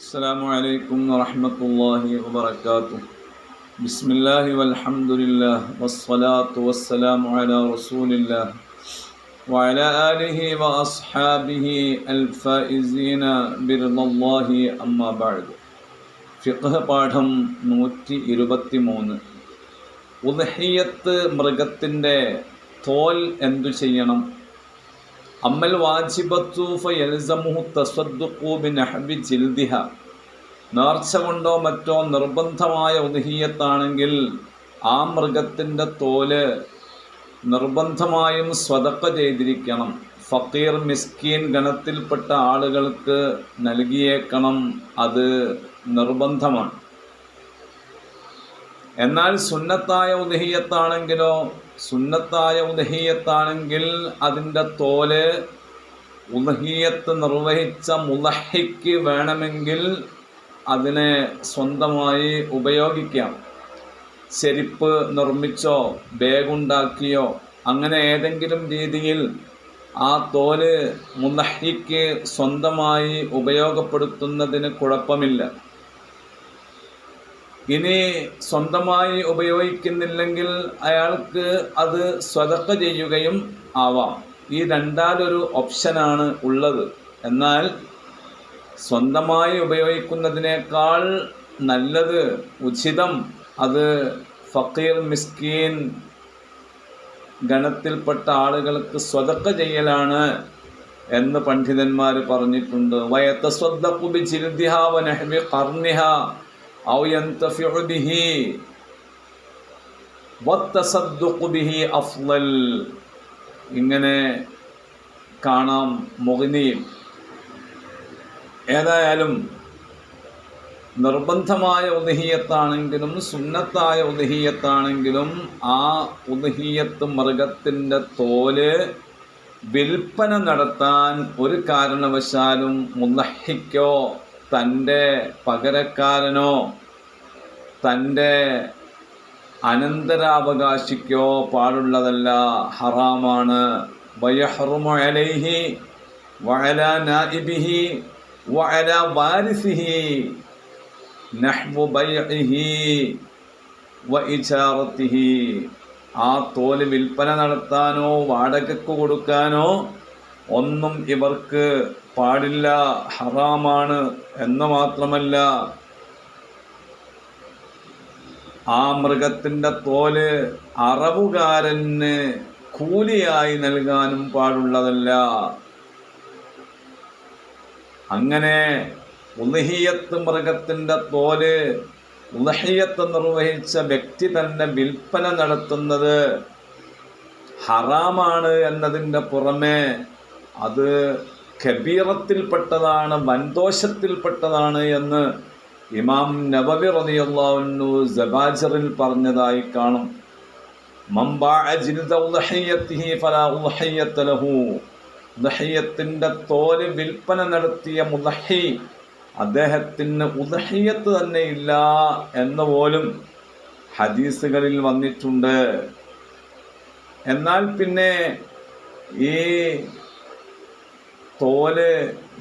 السلام عليكم ورحمة الله وبركاته. بسم الله والحمد لله والصلاة والسلام على رسول الله وعلى آله وأصحابه الفائزين برضا الله أما بعد. ഫിഖ് പാഠം 123. ഉദ്ഹിയ്യത്ത് മൃഗത്തിൻ്റെ തോൽ എന്തു ചെയ്യണം? അമ്മൽ വാജിബത്തു ഫയൽസമുഹു തസദ്ദുഖു ബിനഹ്ബി ജിൽദിഹ. നേർച്ച കൊണ്ടോ മറ്റോ നിർബന്ധമായ ഉദ്ഹിയ്യത്താണെങ്കിൽ ആ മൃഗത്തിൻ്റെ തോല് നിർബന്ധമായും സ്വതക്ക ചെയ്തിരിക്കണം. ഫക്കീർ മിസ്കീൻ ഗണത്തിൽപ്പെട്ട ആളുകൾക്ക് നൽകിയേക്കണം, അത് നിർബന്ധമാണ്. എന്നാൽ സുന്നത്തായ ഉദ്ഹിയ്യത്താണെങ്കിൽ അതിൻ്റെ തോല് ഉദ്ഹിയ്യത്ത് നിർവഹിച്ച മുളഹിക്ക് വേണമെങ്കിൽ അതിനെ സ്വന്തമായി ഉപയോഗിക്കാം. ചെരിപ്പ് നിർമ്മിച്ചോ ബാഗുണ്ടാക്കിയോ അങ്ങനെ ഏതെങ്കിലും രീതിയിൽ ആ തോല് മുളഹിക്ക് സ്വന്തമായി ഉപയോഗപ്പെടുത്തുന്നതിന് കുഴപ്പമില്ല. ഇനി സ്വന്തമായി ഉപയോഗിക്കുന്നില്ലെങ്കിൽ അയാൾക്ക് അത് സ്വതക്ക ചെയ്യുകയും ആവാം. ഈ രണ്ടാലൊരു ഓപ്ഷനാണ് ഉള്ളത്. എന്നാൽ സ്വന്തമായി ഉപയോഗിക്കുന്നതിനേക്കാൾ നല്ലത്, ഉചിതം അത് ഫക്കീർ മിസ്കീൻ ഗണത്തിൽപ്പെട്ട ആളുകൾക്ക് സ്വതക്ക ചെയ്യലാണ് എന്ന് പണ്ഡിതന്മാർ പറഞ്ഞിട്ടുണ്ട്. വയതസ്വദ്ദഖു ബിജിൽദിഹാ വനഹ്വി ഖർനിഹാ ഔ യന്തഫിഉ ബിഹി വത്തസദ്ദഖു ബിഹി അഫ്ളൽ. ഇങ്ങനെ കാണാം മുഗ്നിയിൽ. ഏതായാലും നിർബന്ധമായ ഉദ്ഹിയ്യത്താണെങ്കിലും സുന്നത്തായ ഉദ്ഹിയ്യത്താണെങ്കിലും ആ ഉദ്ഹിയ്യത്ത് മൃഗത്തിൻ്റെ തോല് വിൽപ്പന നടത്താൻ ഒരു കാരണവശാലും മുളഹിക്കോ തൻ്റെ പകരക്കാരനോ തൻ്റെ അനന്തരാവകാശിക്കോ പാടുള്ളതല്ല, ഹറാമാണ്. വയഹ്റുമു അലൈഹി വഅലാ നാഇബിഹി വഅലാ വാരിസിഹി നഹ്വു ബൈഇഹി വഇജാറതിഹി. ആ തോല് വിൽപ്പന നടത്താനോ വാടകയ്ക്ക് കൊടുക്കാനോ ഒന്നും ഇവർക്ക് പാടില്ല, ഹറാമാണ്. എന്ന് മാത്രമല്ല, ആ മൃഗത്തിൻ്റെ തോല് അറവുകാരന് കൂലിയായി നൽകാനും പാടുള്ളതല്ല. അങ്ങനെ ഉദ്ഹിയ്യത്ത് മൃഗത്തിൻ്റെ തോല് ഉദ്ഹിയ്യത്ത് നിർവഹിച്ച വ്യക്തി തന്നെ വിൽപ്പന നടത്തുന്നത് ഹറാമാണ് എന്നതിൻ്റെ പുറമെ അത് കബീറത്തിൽപ്പെട്ടതാണ്, വൻദോഷത്തിൽപ്പെട്ടതാണ് എന്ന് ഇമാം നവവി റളിയല്ലാഹു അൻഹു സബാജിറിൽ പറഞ്ഞതായി കാണും. മൻ ബഅ ജിൽദ ഉദ്ഹിയ്യതിഹി ഫലാ ഉദ്ഹിയ്യത ലഹു. ഉദ്ഹിയ്യത്തിൻ്റെ തോല് വിൽപ്പന നടത്തിയ മുളഹി അദ്ദേഹത്തിന് ഉദ്ഹിയ്യത്ത് തന്നെ ഇല്ല എന്ന് പോലും ഹദീസുകളിൽ വന്നിട്ടുണ്ട്. എന്നാൽ പിന്നെ ഈ തോല്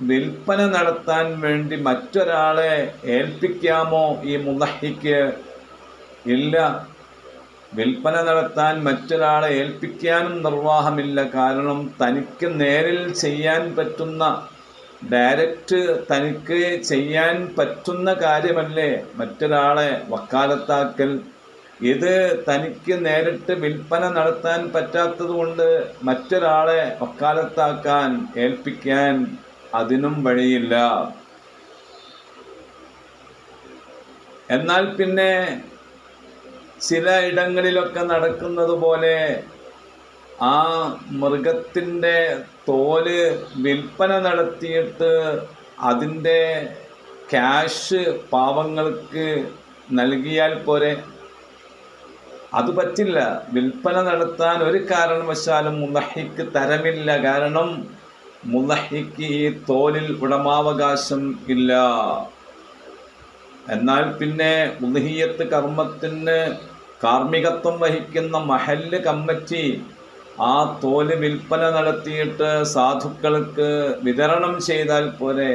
വിൽപ്പന നടത്താൻ വേണ്ടി മറ്റൊരാളെ ഏൽപ്പിക്കാമോ ഈ മുളഹിക്ക്? ഇല്ല. വിൽപ്പന നടത്താൻ മറ്റൊരാളെ ഏൽപ്പിക്കാനും നിർവാഹമില്ല. കാരണം തനിക്ക് നേരിൽ ചെയ്യാൻ പറ്റുന്ന, ഡയറക്റ്റ് തനിക്ക് ചെയ്യാൻ പറ്റുന്ന കാര്യമല്ലേ മറ്റൊരാളെ വക്കാലത്താക്കൽ. ഇത് തനിക്ക് നേരിട്ട് വിൽപ്പന നടത്താൻ പറ്റാത്തത് കൊണ്ട് മറ്റൊരാളെ വക്കാലത്താക്കാൻ ഏൽപ്പിക്കാൻ അതിനും വഴിയില്ല. എന്നാൽ പിന്നെ ചില ഇടങ്ങളിലൊക്കെ നടക്കുന്നത് പോലെ ആ മൃഗത്തിൻ്റെ തോല് വിൽപ്പന നടത്തിയിട്ട് അതിൻ്റെ ക്യാഷ് പാവങ്ങൾക്ക് നൽകിയാൽ പോരെ? അത് പറ്റില്ല. വിൽപ്പന നടത്താൻ ഒരു കാരണവശാലും മുളഹിക്ക് തരമില്ല. കാരണം മുളഹിക്ക് ഈ തോലിൽ ഉടമാവകാശം ഇല്ല. എന്നാൽ പിന്നെ ഉദ്ഹിയ്യത്ത് കർമ്മത്തിന് കാർമ്മികത്വം വഹിക്കുന്ന മഹല്ല് കമ്മിറ്റി ആ തോല് വിൽപ്പന നടത്തിയിട്ട് സാധുക്കൾക്ക് വിതരണം ചെയ്താൽ പോരെ?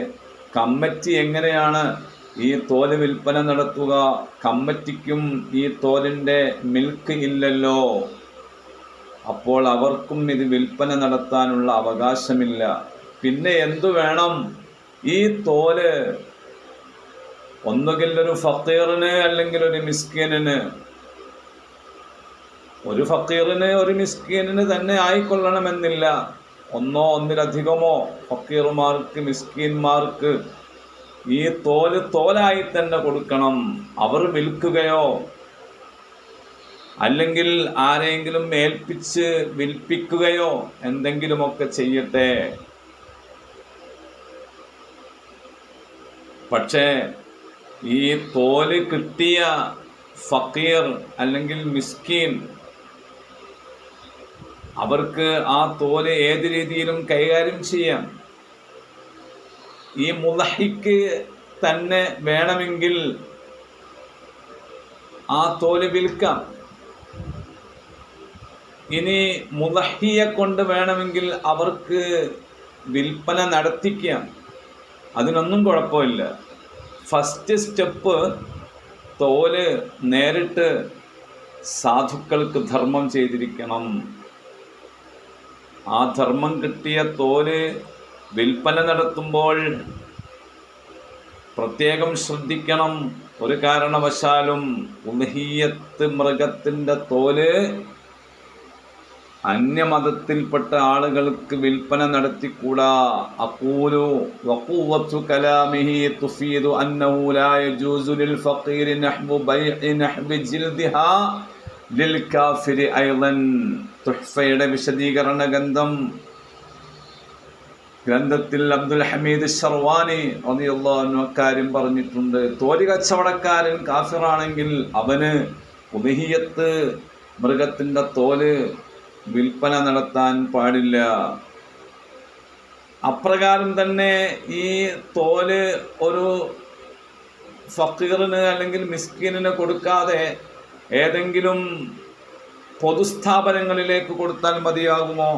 കമ്മിറ്റി എങ്ങനെയാണ് ഈ തോല് വിൽപ്പന നടത്തുക? കമ്മിറ്റിക്കും ഈ തോലിൻ്റെ മിൽക്ക് ഇല്ലല്ലോ, അപ്പോൾ അവർക്കും ഇത് വിൽപ്പന നടത്താനുള്ള അവകാശമില്ല. പിന്നെ എന്തു വേണം? ഈ തോല് ഒന്നുകിൽ ഒരു ഫക്കീറിന് അല്ലെങ്കിൽ ഒരു മിസ്കീനിന്, ഒരു ഫക്കീറിന് ഒരു മിസ്കീനിന് തന്നെ ആയിക്കൊള്ളണമെന്നില്ല, ഒന്നോ ഒന്നിലധികമോ ഫക്കീർമാർക്ക് മിസ്കീന്മാർക്ക് ഈ തോല് തോലായി തന്നെ കൊടുക്കണം. അവർ വിൽക്കുകയോ അല്ലെങ്കിൽ ആരെങ്കിലും ഏൽപ്പിച്ച് വിൽപ്പിക്കുകയോ എന്തെങ്കിലുമൊക്കെ ചെയ്യട്ടെ. പക്ഷേ ഈ തോല് കിട്ടിയ ഫക്കീർ അല്ലെങ്കിൽ മിസ്കീൻ അവർക്ക് ആ തോല് ഏത് രീതിയിലും കൈകാര്യം ചെയ്യാം. ഈ മുളഹിക്ക് തന്നെ വേണമെങ്കിൽ ആ തോല് വിൽക്കാം. ഇനി മുളഹിയെ കൊണ്ട് വേണമെങ്കിൽ അവർക്ക് വിൽപ്പന നടത്തിക്കാം, അതിനൊന്നും കുഴപ്പമില്ല. ഫസ്റ്റ് സ്റ്റെപ്പ് തോല് നേരിട്ട് സാധുക്കൾക്ക് ധർമ്മം ചെയ്തിരിക്കണം. ആ ധർമ്മം കിട്ടിയ തോല് വിൽപ്പന നടത്തുമ്പോൾ പ്രത്യേകം ശ്രദ്ധിക്കണം. ഒരു കാരണവശാലും ഉദ്ഹിയ്യത്ത് മൃഗത്തിൻ്റെ തോല് അന്യമതത്തിൽപ്പെട്ട ആളുകൾക്ക് വിൽപ്പന നടത്തിക്കൂടാ. അഖൂലു വഖുവ്വത്തു കലാമിഹി തുഫീദു അന്നഹു ലാ യജൂസു ലിൽ ഫഖീരി നഹ്ബു ബൈഇ നഹ്ബി ജിൽദിഹാ ലിൽ കാഫിരി അയ്ളൻ. തുഹ്ഫയുടെ വിശദീകരണ ഗ്രന്ഥത്തിൽ അബ്ദുൽ ഹമീദ് ശർവാനി റളിയല്ലാഹു അൻഹു അക്കാര്യം പറഞ്ഞിട്ടുണ്ട്. തോല് കച്ചവടക്കാരൻ കാഫിറാണെങ്കിൽ അവന് ഉദ്ഹിയ്യത്ത് മൃഗത്തിൻ്റെ തോല് വിൽപ്പന നടത്താൻ പാടില്ല. അപ്രകാരം തന്നെ ഈ തോല് ഒരു ഫക്കീറിന് അല്ലെങ്കിൽ മിസ്കീനിന് കൊടുക്കാതെ ഏതെങ്കിലും പൊതുസ്ഥാപനങ്ങളിലേക്ക് കൊടുത്താൽ മതിയാകുമോ?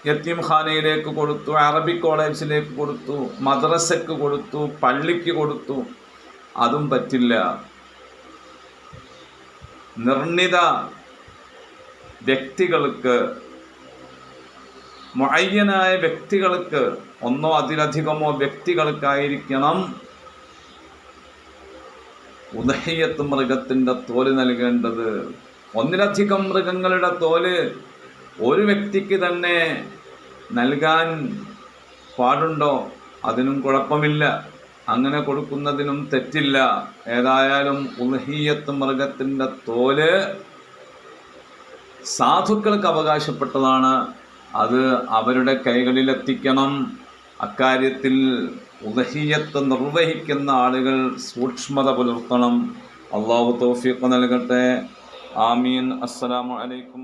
യത്തീംഖാനയിലേക്ക് കൊടുത്തു, അറബിക് കോളേജിലേക്ക് കൊടുത്തു, മദ്രസയ്ക്ക് കൊടുത്തു, പള്ളിക്ക് കൊടുത്തു, അതും പറ്റില്ല. നിർണിത വ്യക്തികൾക്ക്, മുഅയ്യനായ വ്യക്തികൾക്ക്, ഒന്നോ അതിലധികമോ വ്യക്തികൾക്കായിരിക്കണം ഉദ്ഹിയ്യത്ത് മൃഗത്തിൻ്റെ തോല് നൽകേണ്ടത്. ഒന്നിലധികം മൃഗങ്ങളുടെ തോല് ഒരു വ്യക്തിക്ക് തന്നെ നൽകാൻ പാടുണ്ടോ? അതിനും കുഴപ്പമില്ല, അങ്ങനെ കൊടുക്കുന്നതിനും തെറ്റില്ല. ഏതായാലും ഉദ്ഹിയ്യത്ത് മൃഗത്തിൻ്റെ തോല് സാധുക്കൾക്ക് അവകാശപ്പെട്ടതാണ്. അത് അവരുടെ കൈകളിലെത്തിക്കണം. അക്കാര്യത്തിൽ ഉദ്ഹിയ്യത്ത് നിർവഹിക്കുന്ന ആളുകൾ സൂക്ഷ്മത പുലർത്തണം. അള്ളാഹു തൗഫീഖ് നൽകട്ടെ. ആമീൻ. അസ്സലാമു അലൈക്കും.